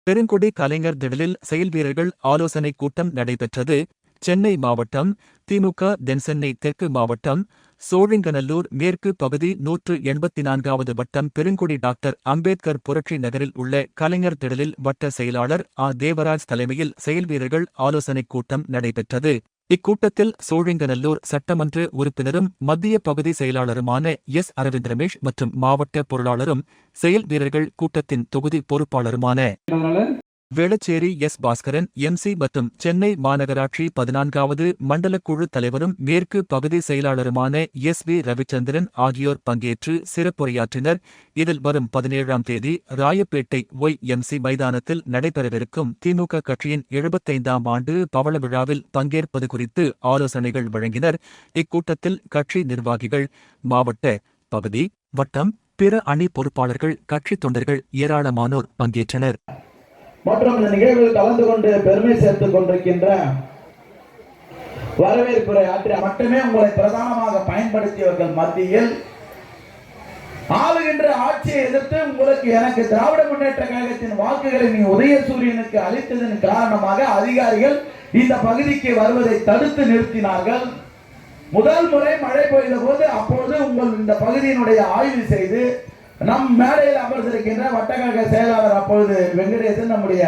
பெருங்குடி கலைஞர் திடலில் செயல் வீரர்கள் ஆலோசனைக் கூட்டம் நடைபெற்றது. சென்னை மாவட்டம் திமுக தென்சென்னை தெற்கு மாவட்டம் சோழிங்கநல்லூர் மேற்கு பகுதி 184வது வட்டம் பெருங்குடி டாக்டர் அம்பேத்கர் புரட்சி நகரில் உள்ள கலைஞர் திடலில் வட்ட செயலாளர் தேவராஜ் தலைமையில் செயல்வீரர்கள் ஆலோசனைக் கூட்டம் நடைபெற்றது. இக்கூட்டத்தில் சோழிங்கநல்லூர் சட்டமன்ற உறுப்பினரும் மத்திய பகுதி செயலாளருமான அரவிந்த் ரமேஷ் மற்றும் மாவட்ட பொருளாளரும் செயல் வீரர்கள் கூட்டத்தின் தொகுதி பொறுப்பாளருமான வேளச்சேரி பாஸ்கரன் MC மற்றும் சென்னை மாநகராட்சி 14வது மண்டலக்குழு தலைவரும் மேற்கு பகுதி செயலாளருமான V ரவிச்சந்திரன் ஆகியோர் பங்கேற்று சிறப்புரையாற்றினர். இதில் வரும் 17ஆம் தேதி ராயப்பேட்டை YMC மைதானத்தில் நடைபெறவிருக்கும் திமுக கட்சியின் 75ஆம் ஆண்டு பவள விழாவில் பங்கேற்பது குறித்து ஆலோசனைகள் வழங்கினர். இக்கூட்டத்தில் கட்சி நிர்வாகிகள், மாவட்ட, பகுதி, வட்டம், பிற அணி பொறுப்பாளர்கள், கட்சி தொண்டர்கள் ஏராளமானோர் பங்கேற்றனர். மற்றும் இந்த நிகழ்வில் கலந்து கொண்டு பெருமை சேர்த்துக் கொண்டிருக்கின்ற வரவேற்புரை ஆற்றிய மட்டுமே உங்களை பிரதானமாக பயன்படுத்தியவர்கள் மத்தியில் ஆளுகின்ற ஆட்சியை எதிர்த்து உங்களுக்கு எனக்கு திராவிட முன்னேற்ற கழகத்தின் வாக்குகளை நீ உதயசூரியனுக்கு அளித்ததன் காரணமாக அதிகாரிகள் இந்த பகுதிக்கு வருவதை தடுத்து நிறுத்தினார்கள். முதல் முறை மழை பெய்த போது அப்போது உங்கள் இந்த பகுதியினுடைய ஆய்வு செய்து நம் மேடையில் அமர்ந்திருக்கின்ற வட்டக்கழக செயலாளர் அப்பொழுது வெங்கடேசன், நம்முடைய